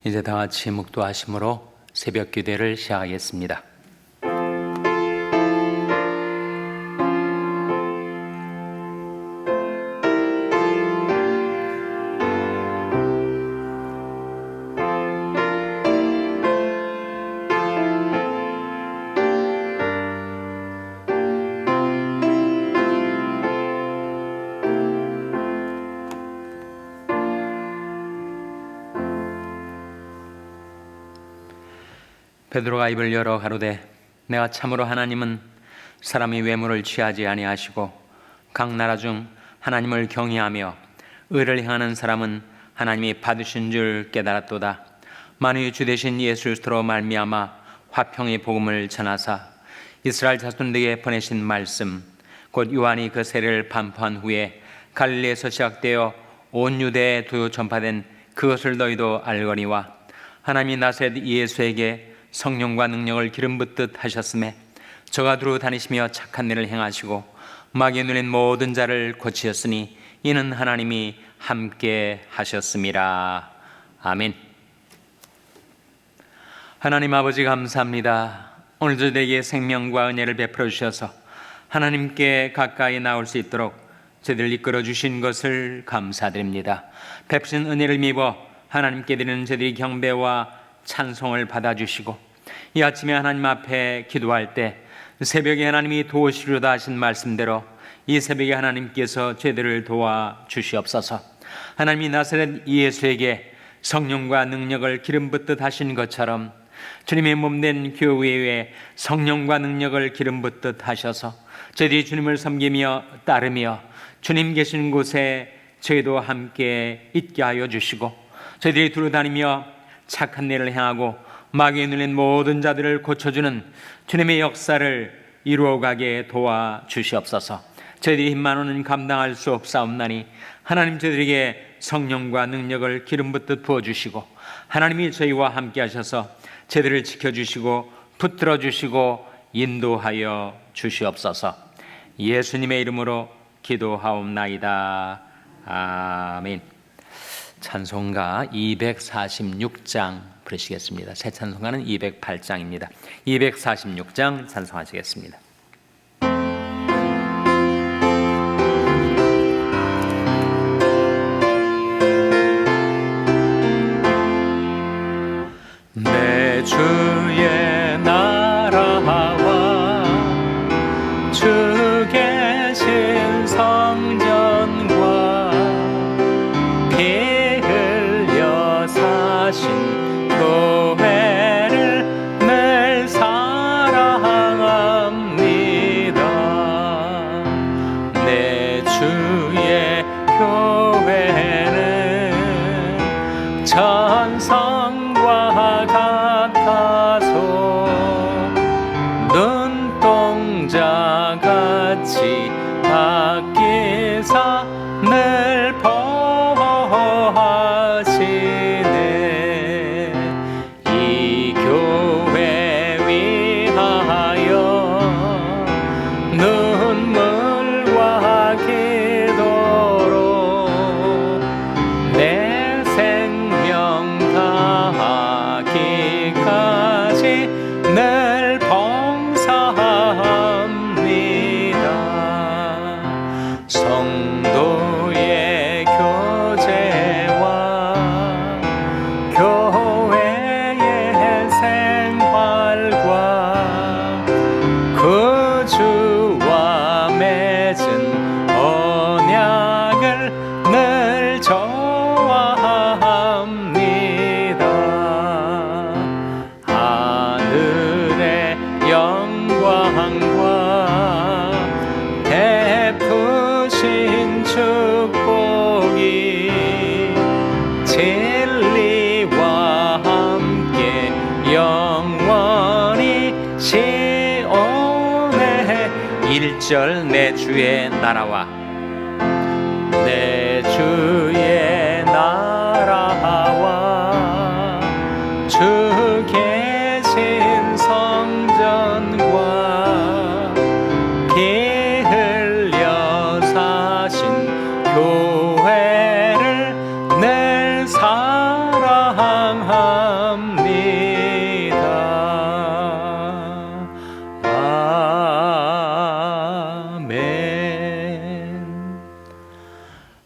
이제 다 같이 묵도하심으로 새벽 기도를 시작하겠습니다. 베드로가 입을 열어 가로되 내가 참으로 하나님은 사람이 외모를 취하지 아니하시고 각 나라 중 하나님을 경외하며 의를 행하는 사람은 하나님이 받으신 줄 깨달았도다. 만유의 주 되신 예수 그리스도로 말미암아 화평의 복음을 전하사 이스라엘 자손들에게 보내신 말씀 곧 요한이 그 세례를 반포한 후에 갈릴리에서 시작되어 온 유대에 두루 전파된 그것을 너희도 알거니와 하나님이 나사렛 예수에게 성령과 능력을 기름 붓듯 하셨음에 저가 두루 다니시며 착한 일을 행하시고 마귀의 눌린 모든 자를 고치셨으니 이는 하나님이 함께 하셨음이라. 아멘. 하나님 아버지 감사합니다. 오늘 저희에게 생명과 은혜를 베풀어 주셔서 하나님께 가까이 나올 수 있도록 저희들을 이끌어 주신 것을 감사드립니다. 베푸신 은혜를 입어 하나님께 드리는 저희들이 경배와 찬송을 받아주시고 이 아침에 하나님 앞에 기도할 때 새벽에 하나님이 도우시려다 하신 말씀대로 이 새벽에 하나님께서 저희들을 도와주시옵소서. 하나님이 나사렛 예수에게 성령과 능력을 기름 붓듯 하신 것처럼 주님의 몸된 교회에 성령과 능력을 기름 붓듯 하셔서 저희들이 주님을 섬기며 따르며 주님 계신 곳에 저희도 함께 있게 하여 주시고 저희들이 두루 다니며 착한 일을 행하고 마귀에 눌린 모든 자들을 고쳐주는 주님의 역사를 이루어가게 도와주시옵소서. 저희들이 힘만으로는 감당할 수 없사옵나니 하나님 저희들에게 성령과 능력을 기름 붓듯 부어주시고 하나님이 저희와 함께 하셔서 저희들을 지켜주시고 붙들어 주시고 인도하여 주시옵소서. 예수님의 이름으로 기도하옵나이다. 아멘. 찬송가 246장 부르시겠습니다. 새 찬송가는 208장입니다. 246장 찬송하시겠습니다. 내 주의 나라와 주 계신 성전과 피 흘려 사신 교회를 늘 사랑합니다. 내 주의 교회는 천성과 같아서 눈동자같이 아끼사 늘 보호하시네. 이 교회 위하여 눈물과 기도로 내 생명 다하기까지 늘 봉사합니다. 성도의 교제와 교회의 생활과 그 주와 맺은 언약을 늘 좋아합니다. 하늘의 영광과 베푸신 축복이 진리와 함께 영원히 시온에 1절 내 주의 나라와 내 주의 나라와 주 계신 성전과 피 흘려 사신 교회를 늘 사랑합니다.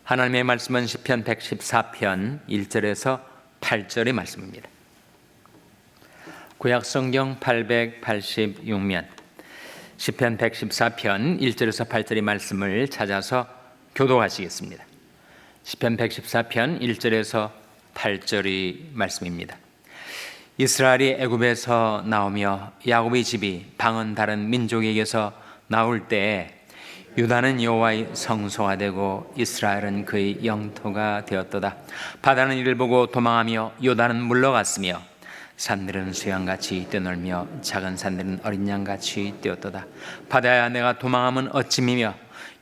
하나님의 말씀은 시편 114편 1절에서 8절의 말씀입니다. 구약성경 886면 시편 114편 1절에서 8절의 말씀을 찾아서 교독하시겠습니다. 시편 114편 1절에서 8절의 말씀입니다. 이스라엘이 애굽에서 나오며 야곱의 집이 방언 다른 민족에게서 나올 때에 유다는 여호와의 성소가 되고 이스라엘은 그의 영토가 되었도다. 바다는 이를 보고 도망하며 요단은 물러갔으며 산들은 수양같이 뛰놀며 작은 산들은 어린 양같이 뛰었도다. 바다야 내가 도망하면 어찌미며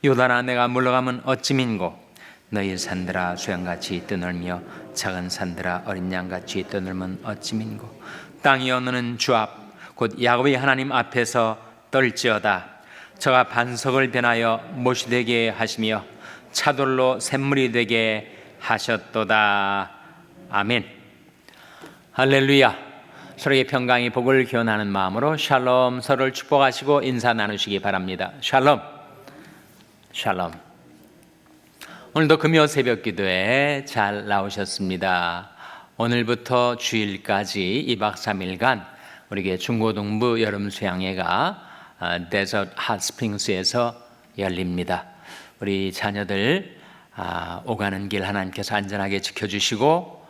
요단아 내가 물러가면 어찌민고 너희 산들아 수양같이 뛰놀며 작은 산들아 어린 양같이 뛰놀면 어찌민고 땅이여 너는 주 앞 곧 야곱의 하나님 앞에서 떨지어다. 저가 반석을 변하여 못이 되게 하시며 차돌로 샘물이 되게 하셨도다. 아멘. 할렐루야. 서로의 평강의 복을 기원하는 마음으로 샬롬, 서로를 축복하시고 인사 나누시기 바랍니다. 샬롬. 샬롬. 오늘도 금요 새벽 기도에 잘 나오셨습니다. 오늘부터 주일까지 2박 3일간 우리에게 중고등부 여름 수양회가 데저트 핫스프링스에서 열립니다. 우리 자녀들 오가는 길 하나님께서 안전하게 지켜주시고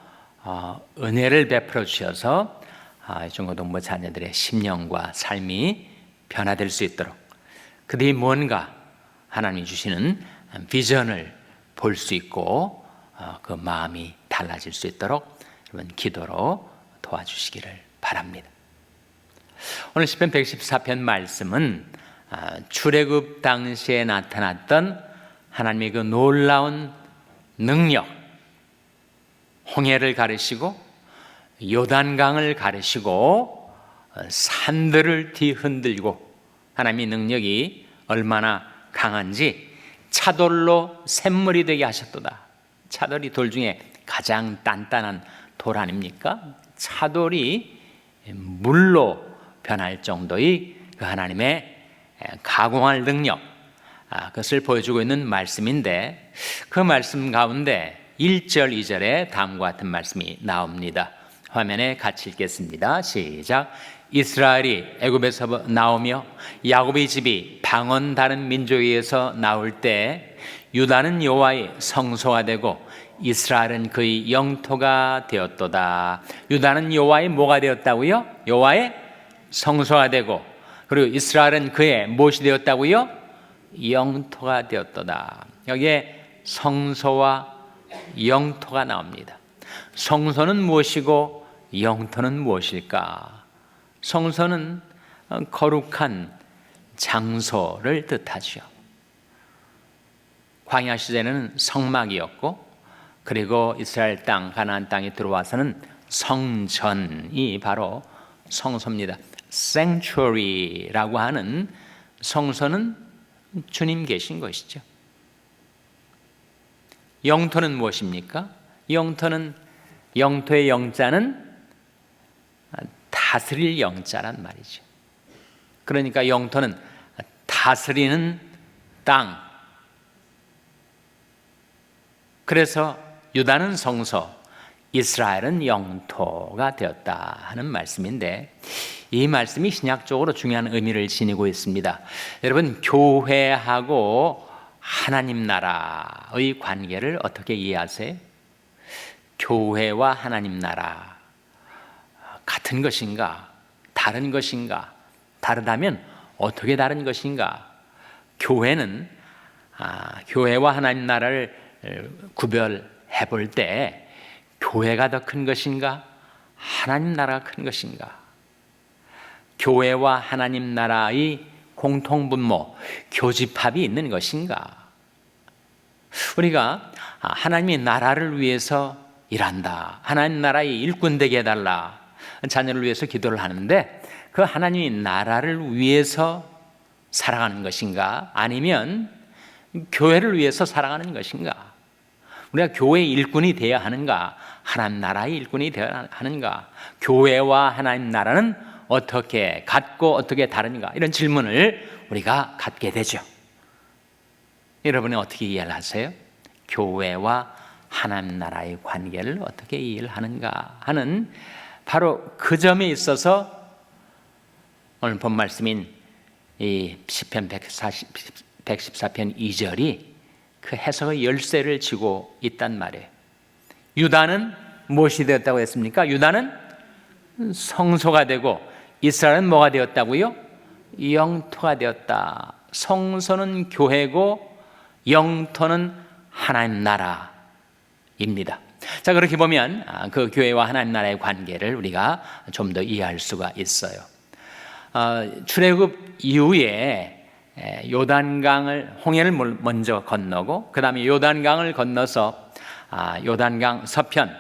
은혜를 베풀어 주셔서 중고등부 자녀들의 심령과 삶이 변화될 수 있도록 그들이 뭔가 하나님이 주시는 비전을 볼 수 있고 그 마음이 달라질 수 있도록 여러분 기도로 도와주시기를 바랍니다. 오늘 시편 114편 말씀은 출애굽 당시에 나타났던 하나님의 그 놀라운 능력, 홍해를 가르시고 요단강을 가르시고 산들을 뒤흔들고 하나님의 능력이 얼마나 강한지 차돌로 샘물이 되게 하셨도다. 차돌이 돌 중에 가장 단단한 돌 아닙니까? 차돌이 물로 변할 정도의 그 하나님의 가공할 능력, 그것을 보여주고 있는 말씀인데 그 말씀 가운데 1절, 2절에 다음과 같은 말씀이 나옵니다. 화면에 같이 읽겠습니다. 시작. 이스라엘이 애굽에서 나오며 야곱의 집이 방언 다른 민족에서 나올 때 유다는 여호와의 성소가 되고 이스라엘은 그의 영토가 되었도다. 유다는 여호와의 뭐가 되었다고요? 여호와의 성소가 되고 그리고 이스라엘은 그의 무엇이 되었다고요? 영토가 되었도다. 여기에 성소와 영토가 나옵니다. 성소는 무엇이고 영토는 무엇일까? 성소는 거룩한 장소를 뜻하죠. 광야 시대는 성막이었고 그리고 이스라엘 땅, 가나안 땅에 들어와서는 성전이 바로 성소입니다. Sanctuary라고 하는 성소는 주님 계신 것이죠. 영토는 무엇입니까? 영토의 영자는 다스릴 영자란 말이죠. 그러니까 영토는 다스리는 땅. 그래서 유다는 성소, 이스라엘은 영토가 되었다 하는 말씀인데 이 말씀이 신약적으로 중요한 의미를 지니고 있습니다. 여러분, 교회하고 하나님 나라의 관계를 어떻게 이해하세요? 교회와 하나님 나라 같은 것인가? 다른 것인가? 다르다면 어떻게 다른 것인가? 교회는 교회와 하나님 나라를 구별해 볼 때 교회가 더 큰 것인가? 하나님 나라가 큰 것인가? 교회와 하나님 나라의 공통분모, 교집합이 있는 것인가? 우리가 하나님의 나라를 위해서 일한다. 하나님 나라의 일꾼 되게 해달라. 자녀를 위해서 기도를 하는데 그 하나님의 나라를 위해서 살아가는 것인가? 아니면 교회를 위해서 살아가는 것인가? 우리가 교회의 일꾼이 되어야 하는가? 하나님 나라의 일꾼이 되어야 하는가? 교회와 하나님 나라는 어떻게 같고 어떻게 다른가? 이런 질문을 우리가 갖게 되죠. 여러분은 어떻게 이해를 하세요? 교회와 하나님 나라의 관계를 어떻게 이해를 하는가 하는 바로 그 점에 있어서 오늘 본 말씀인 이 시편 114편 2절이 그 해석의 열쇠를 쥐고 있단 말이에요. 유다는 무엇이 되었다고 했습니까? 유다는 성소가 되고 이스라엘은 뭐가 되었다고요? 영토가 되었다. 성소는 교회고 영토는 하나님 나라입니다. 자, 그렇게 보면 그 교회와 하나님 나라의 관계를 우리가 좀 더 이해할 수가 있어요. 출애굽 이후에 요단강을 홍해를 먼저 건너고 그 다음에 요단강을 건너서 요단강 서편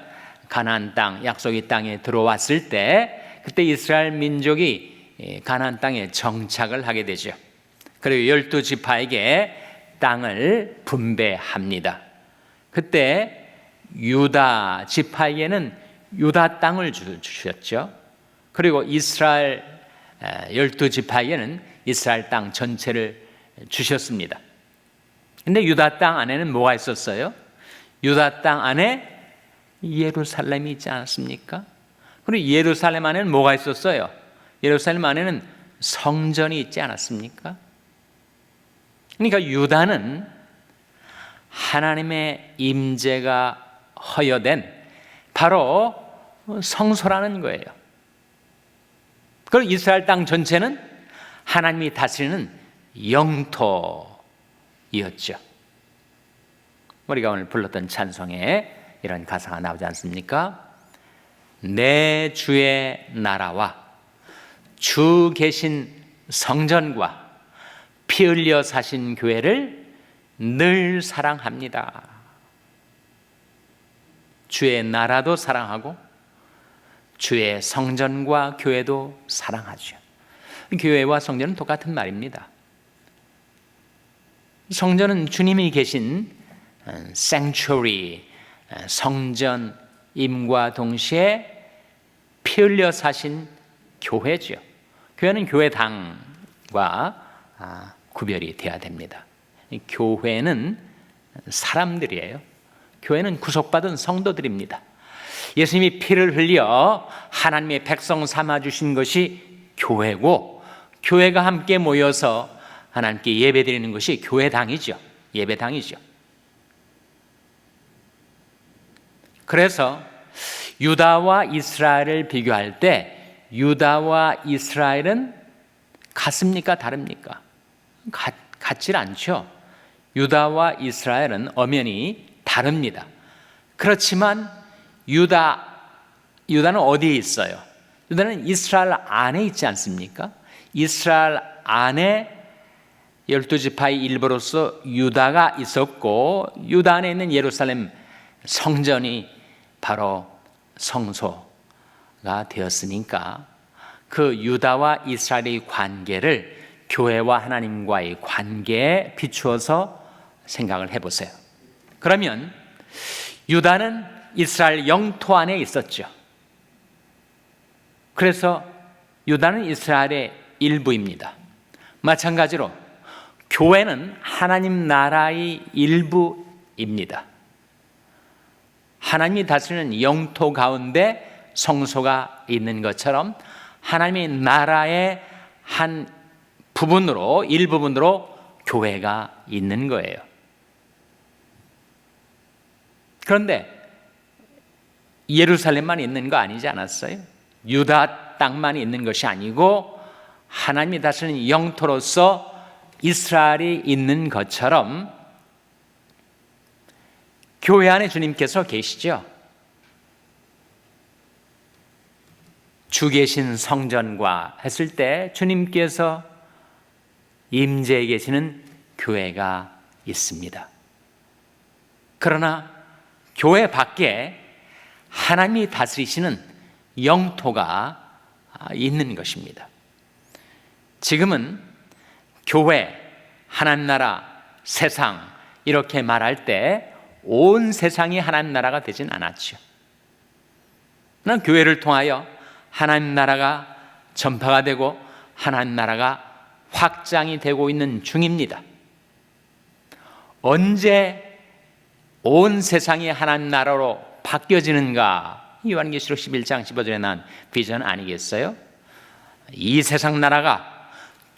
가나안 땅 약속의 땅에 들어왔을 때 그때 이스라엘 민족이 가나안 땅에 정착을 하게 되죠. 그리고 12지파에게 땅을 분배합니다. 그때 유다 지파에게는 유다 땅을 주셨죠. 그리고 이스라엘 12지파에게는 이스라엘 땅 전체를 주셨습니다. 근데 유다 땅 안에는 뭐가 있었어요? 유다 땅 안에 예루살렘이 있지 않았습니까? 그리고 예루살렘 안에는 뭐가 있었어요? 예루살렘 안에는 성전이 있지 않았습니까? 그러니까 유다는 하나님의 임재가 허여된 바로 성소라는 거예요. 그리고 이스라엘 땅 전체는 하나님이 다스리는 영토였죠. 우리가 오늘 불렀던 찬송에 이런 가사가 나오지 않습니까? 내 주의 나라와 주 계신 성전과 피 흘려 사신 교회를 늘 사랑합니다. 주의 나라도 사랑하고 주의 성전과 교회도 사랑하죠. 교회와 성전은 똑같은 말입니다. 성전은 주님이 계신 sanctuary, 성전임과 동시에 피 흘려 사신 교회죠. 교회는 교회당과 구별이 돼야 됩니다. 교회는 사람들이에요. 교회는 구속받은 성도들입니다. 예수님이 피를 흘려 하나님의 백성 삼아주신 것이 교회고, 교회가 함께 모여서 하나님께 예배드리는 것이 교회당이죠. 예배당이죠. 그래서 유다와 이스라엘을 비교할 때 유다와 이스라엘은 같습니까? 다릅니까? 같질 않죠. 유다와 이스라엘은 엄연히 다릅니다. 그렇지만 유다는 어디에 있어요? 유다는 이스라엘 안에 있지 않습니까? 이스라엘 안에 12지파의 일부로서 유다가 있었고, 유다 안에 있는 예루살렘 성전이 바로 성소가 되었으니까 그 유다와 이스라엘의 관계를 교회와 하나님과의 관계에 비추어서 생각을 해보세요. 그러면 유다는 이스라엘 영토 안에 있었죠. 그래서 유다는 이스라엘의 일부입니다. 마찬가지로 교회는 하나님 나라의 일부입니다. 하나님이 다스리는 영토 가운데 성소가 있는 것처럼 하나님의 나라의 한 부분으로, 일부분으로 교회가 있는 거예요. 그런데 예루살렘만 있는 거 아니지 않았어요? 유다 땅만 있는 것이 아니고 하나님이 다스리는 영토로서 이스라엘이 있는 것처럼 교회 안에 주님께서 계시죠. 주 계신 성전과 했을 때 주님께서 임재해 계시는 교회가 있습니다. 그러나 교회 밖에 하나님이 다스리시는 영토가 있는 것입니다. 지금은 교회, 하나님 나라, 세상 이렇게 말할 때 온 세상이 하나님 나라가 되진 않았죠. 그러나 교회를 통하여 하나님 나라가 전파가 되고 하나님 나라가 확장이 되고 있는 중입니다. 언제 온 세상이 하나님 나라로 바뀌어지는가? 요한계시록 11장 15절에 난 비전 아니겠어요? 이 세상 나라가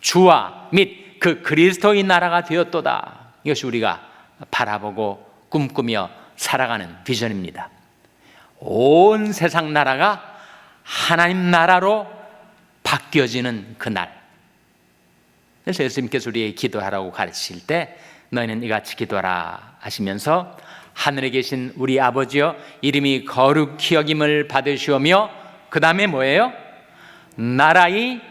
주와 및 그 그리스도의 나라가 되었도다. 이것이 우리가 바라보고 꿈꾸며 살아가는 비전입니다. 온 세상 나라가 하나님 나라로 바뀌어지는 그날. 그래서 예수님께서 우리에게 기도하라고 가르치실 때 너희는 이같이 기도하라 하시면서 하늘에 계신 우리 아버지여 이름이 거룩히 여김을 받으시오며 그 다음에 뭐예요? 나라의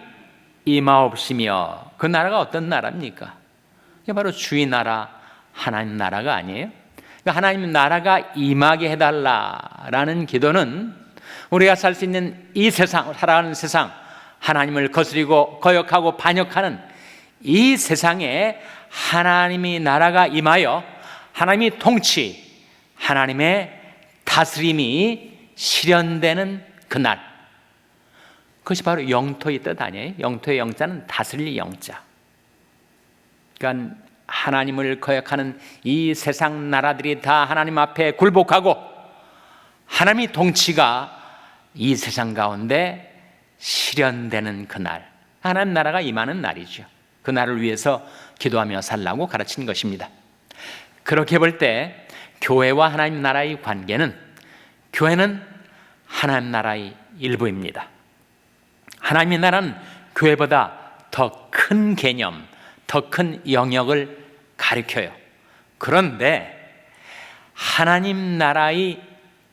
임하옵시며. 그 나라가 어떤 나라입니까? 이게 바로 주의 나라, 하나님 나라가 아니에요? 그러니까 하나님 나라가 임하게 해달라라는 기도는 우리가 살 수 있는 이 세상, 살아가는 세상, 하나님을 거스리고 거역하고 반역하는 이 세상에 하나님의 나라가 임하여 하나님의 통치, 하나님의 다스림이 실현되는 그날. 그것이 바로 영토의 뜻 아니에요? 영토의 영자는 다스릴 영자. 그러니까 하나님을 거역하는 이 세상 나라들이 다 하나님 앞에 굴복하고 하나님의 통치가 이 세상 가운데 실현되는 그날, 하나님 나라가 임하는 날이죠. 그 날을 위해서 기도하며 살라고 가르친 것입니다. 그렇게 볼 때 교회와 하나님 나라의 관계는, 교회는 하나님 나라의 일부입니다. 하나님의 나라는 교회보다 더 큰 개념, 더 큰 영역을 가리켜요. 그런데 하나님 나라의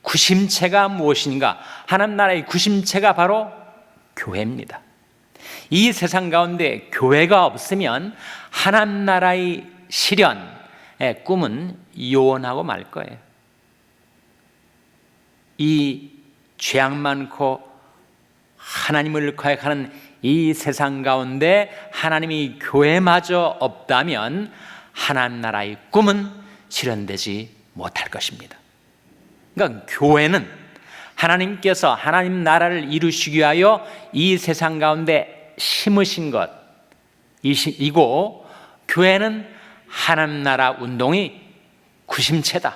구심체가 무엇인가? 하나님 나라의 구심체가 바로 교회입니다. 이 세상 가운데 교회가 없으면 하나님 나라의 실현의 꿈은 요원하고 말 거예요. 이 죄악 많고 하나님을 거역하는 이 세상 가운데 하나님이 교회마저 없다면 하나님 나라의 꿈은 실현되지 못할 것입니다. 그러니까 교회는 하나님께서 하나님 나라를 이루시기 위하여 이 세상 가운데 심으신 것이고, 교회는 하나님 나라 운동의 구심체다.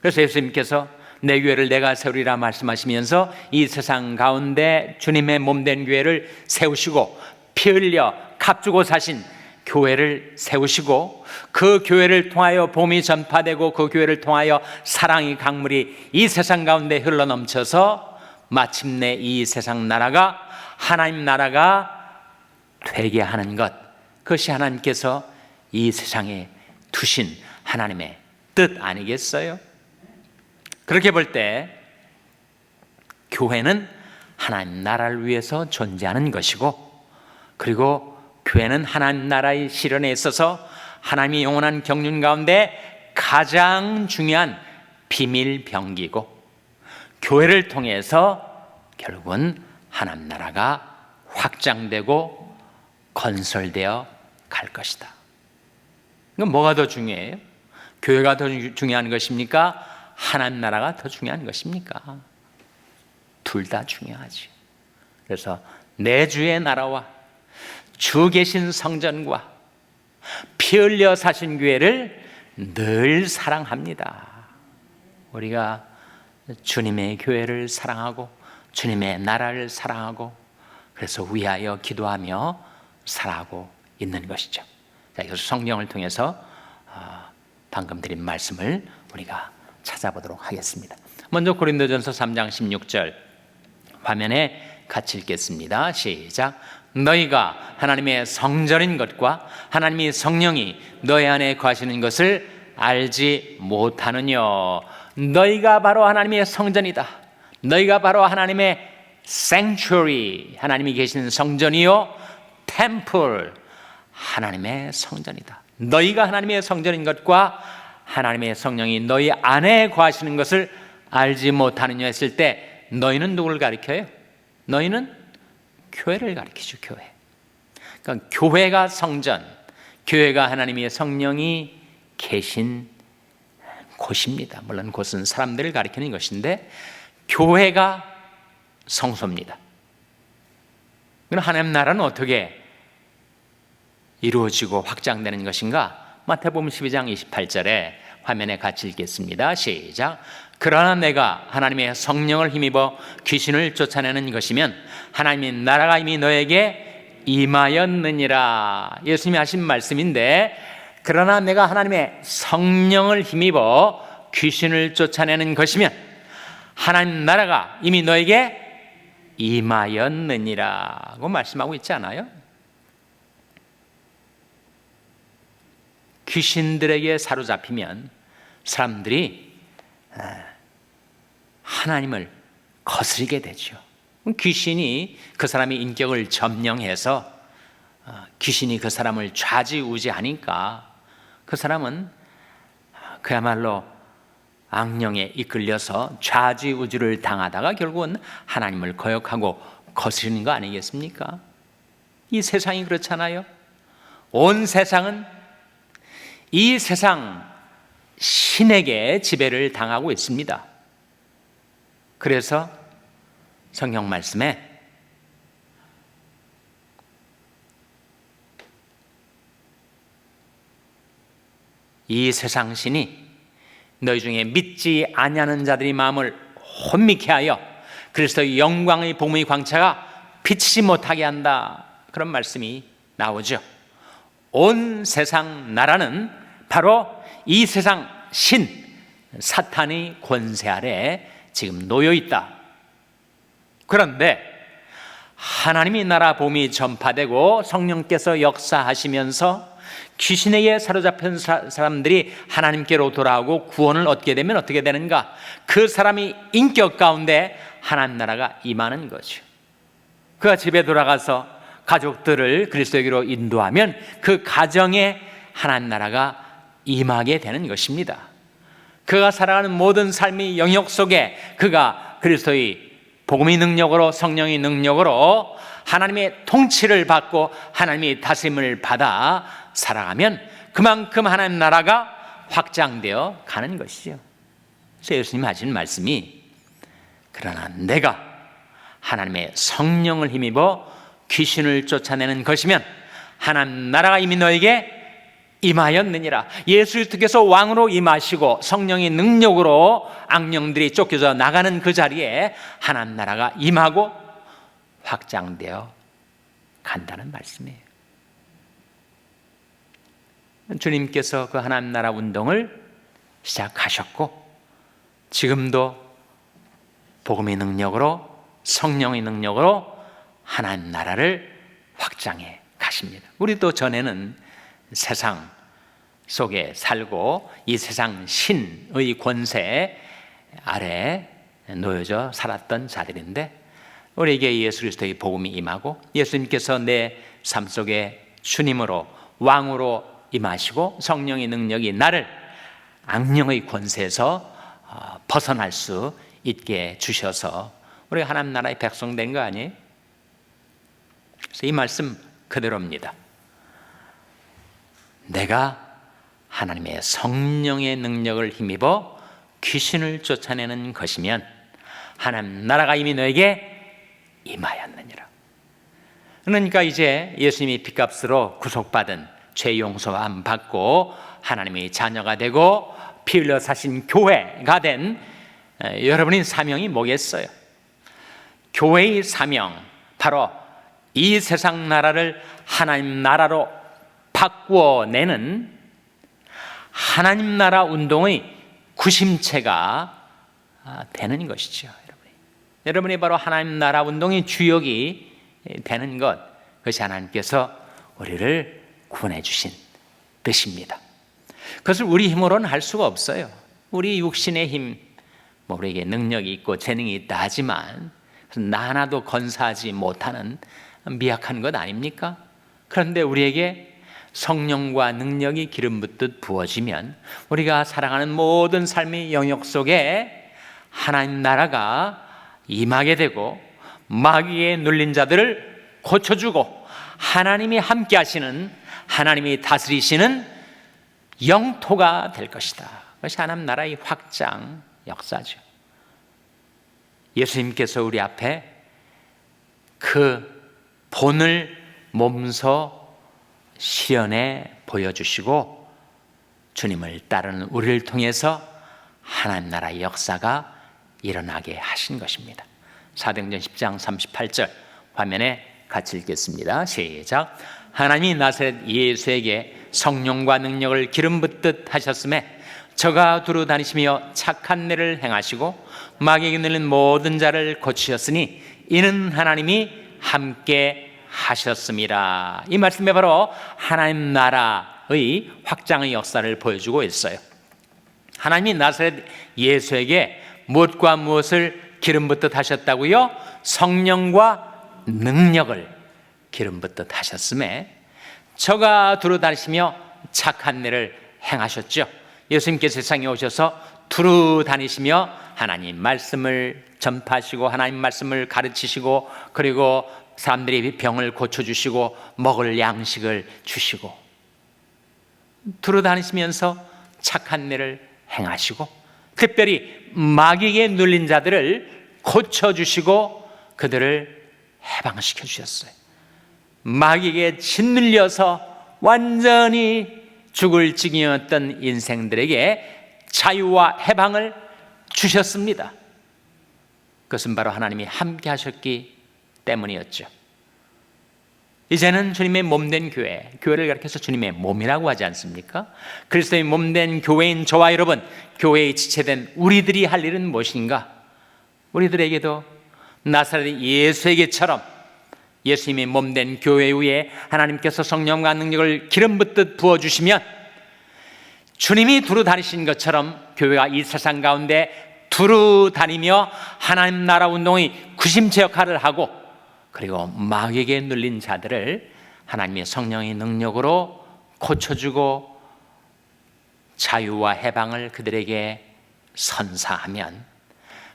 그래서 예수님께서 내 교회를 내가 세우리라 말씀하시면서 이 세상 가운데 주님의 몸된 교회를 세우시고 피 흘려 값주고 사신 교회를 세우시고 그 교회를 통하여 복음이 전파되고 그 교회를 통하여 사랑의 강물이 이 세상 가운데 흘러넘쳐서 마침내 이 세상 나라가 하나님 나라가 되게 하는 것, 그것이 하나님께서 이 세상에 두신 하나님의 뜻 아니겠어요? 그렇게 볼 때 교회는 하나님 나라를 위해서 존재하는 것이고, 그리고 교회는 하나님 나라의 실현에 있어서 하나님의 영원한 경륜 가운데 가장 중요한 비밀 병기고, 교회를 통해서 결국은 하나님 나라가 확장되고 건설되어 갈 것이다. 이건 뭐가 더 중요해요? 교회가 더 중요한 것입니까? 하나님 나라가 더 중요한 것입니까? 둘 다 중요하지. 그래서 내 주의 나라와 주 계신 성전과 피 흘려 사신 교회를 늘 사랑합니다. 우리가 주님의 교회를 사랑하고 주님의 나라를 사랑하고 그래서 위하여 기도하며 살아가고 있는 것이죠. 자, 이것을 성경을 통해서 방금 드린 말씀을 우리가 찾아보도록 하겠습니다. 먼저 고린도전서 3장 16절 화면에 같이 읽겠습니다. 시작. 너희가 하나님의 성전인 것과 하나님의 성령이 너희 안에 거하시는 것을 알지 못하느냐. 너희가 바로 하나님의 성전이다. 너희가 바로 하나님의 sanctuary, 하나님이 계시는 성전이요 temple, 하나님의 성전이다. 너희가 하나님의 성전인 것과 하나님의 성령이 너희 안에 거하시는 것을 알지 못하느냐 했을 때 너희는 누구를 가리켜요? 너희는 교회를 가리키죠. 교회. 그러니까 교회가 성전, 교회가 하나님의 성령이 계신 곳입니다. 물론 곳은 사람들을 가리키는 것인데 교회가 성소입니다. 그럼 하나님 나라는 어떻게 이루어지고 확장되는 것인가? 마태복음 12장 28절에 화면에 같이 읽겠습니다. 시작. 그러나 내가 하나님의 성령을 힘입어 귀신을 쫓아내는 것이면 하나님의 나라가 이미 너에게 임하였느니라. 예수님이 하신 말씀인데, 그러나 내가 하나님의 성령을 힘입어 귀신을 쫓아내는 것이면 하나님 나라가 이미 너에게 임하였느니라고 말씀하고 있지 않아요? 귀신들에게 사로잡히면 사람들이 하나님을 거스르게 되죠. 귀신이 그 사람의 인격을 점령해서 귀신이 그 사람을 좌지우지하니까 그 사람은 그야말로 악령에 이끌려서 좌지우지를 당하다가 결국은 하나님을 거역하고 거스르는 거 아니겠습니까? 이 세상이 그렇잖아요. 온 세상은 이 세상 신에게 지배를 당하고 있습니다. 그래서 성경 말씀에 이 세상 신이 너희 중에 믿지 아니하는 자들이 마음을 혼미케 하여 그리스도의 영광의 복음의 광채가 비치지 못하게 한다. 그런 말씀이 나오죠. 온 세상 나라는 바로 이 세상 신 사탄의 권세 아래 지금 놓여 있다. 그런데 하나님의 나라 복음이 전파되고 성령께서 역사하시면서 귀신에게 사로잡힌 사람들이 하나님께로 돌아오고 구원을 얻게 되면 어떻게 되는가? 그 사람이 인격 가운데 하나님 나라가 임하는 거죠. 그가 집에 돌아가서 가족들을 그리스도에게로 인도하면 그 가정에 하나님 나라가 임하게 되는 것입니다. 그가 살아가는 모든 삶의 영역 속에 그가 그리스도의 복음의 능력으로, 성령의 능력으로 하나님의 통치를 받고 하나님의 다스림을 받아 살아가면 그만큼 하나님 나라가 확장되어 가는 것이죠. 그래서 예수님이 하신 말씀이, 그러나 내가 하나님의 성령을 힘입어 귀신을 쫓아내는 것이면 하나님 나라가 이미 너에게 임하였느니라. 예수 그리스도께서 왕으로 임하시고 성령의 능력으로 악령들이 쫓겨져 나가는 그 자리에 하나님 나라가 임하고 확장되어 간다는 말씀이에요. 주님께서 그 하나님 나라 운동을 시작하셨고 지금도 복음의 능력으로, 성령의 능력으로 하나님 나라를 확장해 가십니다. 우리도 전에는 세상 속에 살고 이 세상 신의 권세 아래 놓여져 살았던 자들인데, 우리에게 예수 그리스도의 복음이 임하고 예수님께서 내 삶 속에 주님으로 왕으로 임하시고 성령의 능력이 나를 악령의 권세에서 벗어날 수 있게 주셔서 우리가 하나님 나라의 백성 된 거 아니에요? 그래서 이 말씀 그대로입니다. 내가 하나님의 성령의 능력을 힘입어 귀신을 쫓아내는 것이면 하나님 나라가 이미 너에게 임하였느니라. 그러니까 이제 예수님이 핏값으로 구속받은 죄 용서함 받고 하나님의 자녀가 되고 피 흘려 사신 교회가 된 여러분의 사명이 뭐겠어요? 교회의 사명, 바로 이 세상 나라를 하나님 나라로 바꾸어내는 하나님 나라 운동의 구심체가 되는 것이죠. 여러분이 바로 하나님 나라 운동의 주역이 되는 것, 그것이 하나님께서 우리를 구원해 주신 뜻입니다. 그것을 우리 힘으로는 할 수가 없어요. 우리 육신의 힘, 우리에게 능력이 있고 재능이 있다 하지만 나 하나도 건사하지 못하는 미약한 것 아닙니까? 그런데 우리에게 성령과 능력이 기름 붓듯 부어지면 우리가 살아가는 모든 삶의 영역 속에 하나님 나라가 임하게 되고 마귀에 눌린 자들을 고쳐주고 하나님이 함께 하시는, 하나님이 다스리시는 영토가 될 것이다. 그것이 하나님 나라의 확장 역사죠. 예수님께서 우리 앞에 그 본을 몸소 실현해 보여주시고 주님을 따르는 우리를 통해서 하나님 나라의 역사가 일어나게 하신 것입니다. 사도행전 10장 38절 화면에 같이 읽겠습니다. 시작. 하나님이 나사렛 예수에게 성령과 능력을 기름 붓듯 하셨음에 저가 두루 다니시며 착한 일을 행하시고 마귀에게 눌린 모든 자를 고치셨으니 이는 하나님이 함께 하셨습니다. 이 말씀이 바로 하나님 나라의 확장의 역사를 보여주고 있어요. 하나님이 나사렛 예수에게 무엇과 무엇을 기름 붓듯 하셨다고요? 성령과 능력을 기름 붓듯 하셨음에 저가 두루 다니시며 착한 일을 행하셨죠. 예수님께서 세상에 오셔서 두루 다니시며 하나님 말씀을 전파하시고 하나님 말씀을 가르치시고 그리고 사람들이 병을 고쳐주시고 먹을 양식을 주시고 두루 다니시면서 착한 일을 행하시고 특별히 마귀에게 눌린 자들을 고쳐주시고 그들을 해방시켜 주셨어요. 마귀에게 짓눌려서 완전히 죽을 지경이었던 인생들에게 자유와 해방을 주셨습니다. 그것은 바로 하나님이 함께 하셨기 때문이었죠. 이제는 주님의 몸된 교회, 교회를 가리켜서 주님의 몸이라고 하지 않습니까? 그리스도의 몸된 교회인 저와 여러분, 교회에 지체된 우리들이 할 일은 무엇인가? 우리들에게도 나사렛 예수에게처럼 예수님의 몸된 교회 위에 하나님께서 성령과 능력을 기름 붓듯 부어주시면 주님이 두루 다니신 것처럼 교회가 이 세상 가운데 두루 다니며 하나님 나라 운동의 구심체 역할을 하고 그리고 마귀에게 눌린 자들을 하나님의 성령의 능력으로 고쳐주고 자유와 해방을 그들에게 선사하면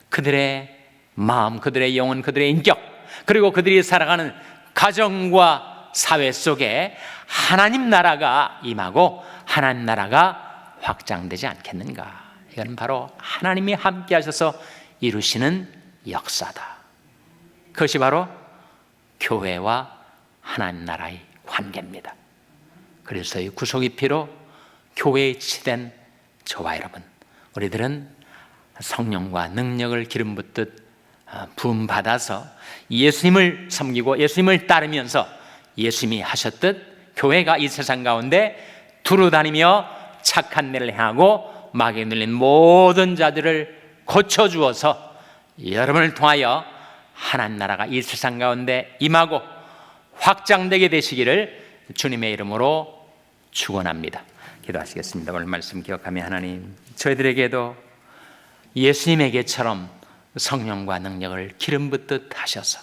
그들의 마음, 그들의 영혼, 그들의 인격 그리고 그들이 살아가는 가정과 사회 속에 하나님 나라가 임하고 하나님 나라가 확장되지 않겠는가? 이건 바로 하나님이 함께 하셔서 이루시는 역사다. 그것이 바로 교회와 하나님 나라의 관계입니다. 그래서 이 구속의 피로 교회에 지된 저와 여러분, 우리들은 성령과 능력을 기름 붓듯 부음받아서 예수님을 섬기고 예수님을 따르면서 예수님이 하셨듯 교회가 이 세상 가운데 두루 다니며 착한 일을 행하고 마귀에 눌린 모든 자들을 고쳐주어서 여러분을 통하여 하나님 나라가 이 세상 가운데 임하고 확장되게 되시기를 주님의 이름으로 축원합니다. 기도하시겠습니다. 오늘 말씀 기억하며 하나님, 저희들에게도 예수님에게처럼 성령과 능력을 기름 붓듯 하셔서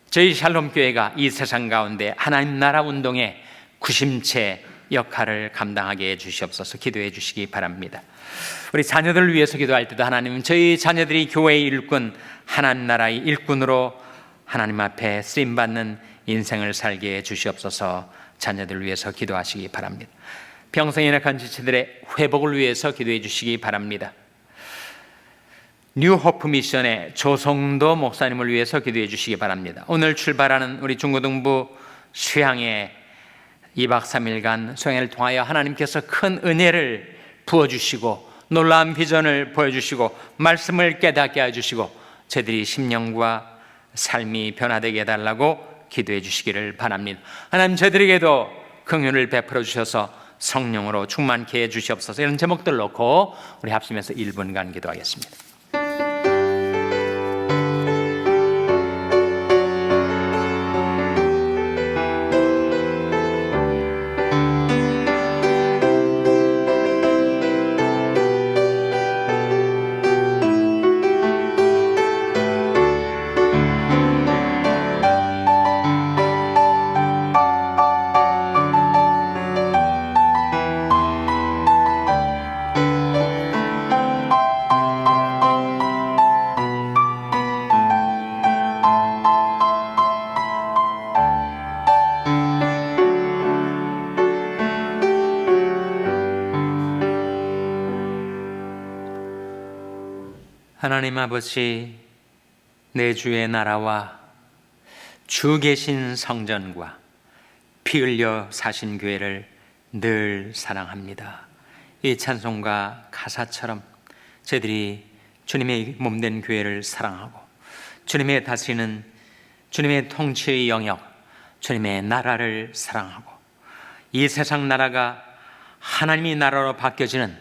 저희 샬롬 교회가 이 세상 가운데 하나님 나라 운동의 구심체 역할을 감당하게 해 주시옵소서. 기도해 주시기 바랍니다. 우리 자녀들을 위해서 기도할 때도 하나님은 저희 자녀들이 교회의 일꾼, 하나님 나라의 일꾼으로 하나님 앞에 쓰임받는 인생을 살게 해 주시옵소서. 자녀들을 위해서 기도하시기 바랍니다. 병성에 약한 지체들의 회복을 위해서 기도해 주시기 바랍니다. 뉴호프 미션의 조성도 목사님을 위해서 기도해 주시기 바랍니다. 오늘 출발하는 우리 중고등부 수양회 2박 3일간 수양회를 통하여 하나님께서 큰 은혜를 부어주시고 놀라운 비전을 보여주시고 말씀을 깨닫게 해주시고 저희들이 심령과 삶이 변화되게 해달라고 기도해 주시기를 바랍니다. 하나님, 저희들에게도 긍휼을 베풀어 주셔서 성령으로 충만케 해 주시옵소서. 이런 제목들 놓고 우리 합심해서 1분간 기도하겠습니다. 하나님 아버지, 내 주의 나라와 주 계신 성전과 피 흘려 사신 교회를 늘 사랑합니다. 이 찬송가 가사처럼 저희들이 주님의 몸된 교회를 사랑하고 주님의 다스리는 주님의 통치의 영역, 주님의 나라를 사랑하고 이 세상 나라가 하나님의 나라로 바뀌어지는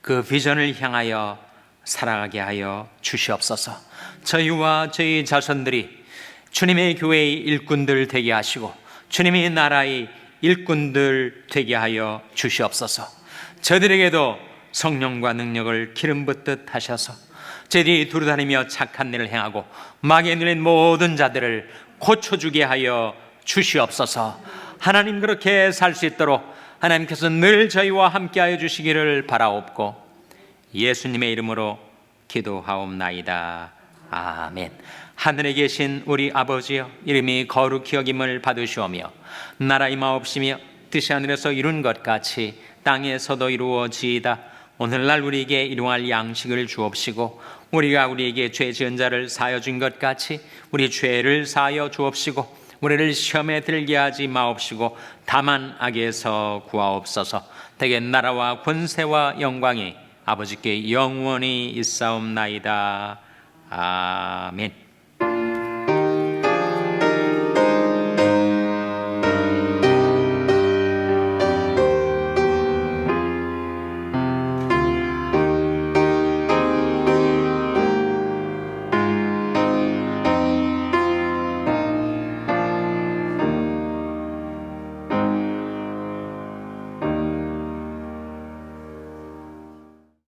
그 비전을 향하여 살아가게 하여 주시옵소서. 저희와 저희 자손들이 주님의 교회의 일꾼들 되게 하시고 주님의 나라의 일꾼들 되게 하여 주시옵소서. 저들에게도 성령과 능력을 기름 붓듯 하셔서 저희들이 두루다니며 착한 일을 행하고 마귀에 눌린 모든 자들을 고쳐주게 하여 주시옵소서. 하나님, 그렇게 살 수 있도록 하나님께서 늘 저희와 함께하여 주시기를 바라옵고 예수님의 이름으로 기도하옵나이다. 아멘. 하늘에 계신 우리 아버지여, 이름이 거룩히 여김을 받으시오며 나라 임하옵시며 뜻이 하늘에서 이룬 것 같이 땅에서도 이루어지이다. 오늘날 우리에게 일용할 양식을 주옵시고 우리가 우리에게 죄 지은 자를 사하여 준 것 같이 우리 죄를 사하여 주옵시고 우리를 시험에 들게 하지 마옵시고 다만 악에서 구하옵소서. 대개 나라와 권세와 영광이 아버지께 영원히 있사옵나이다. 아멘.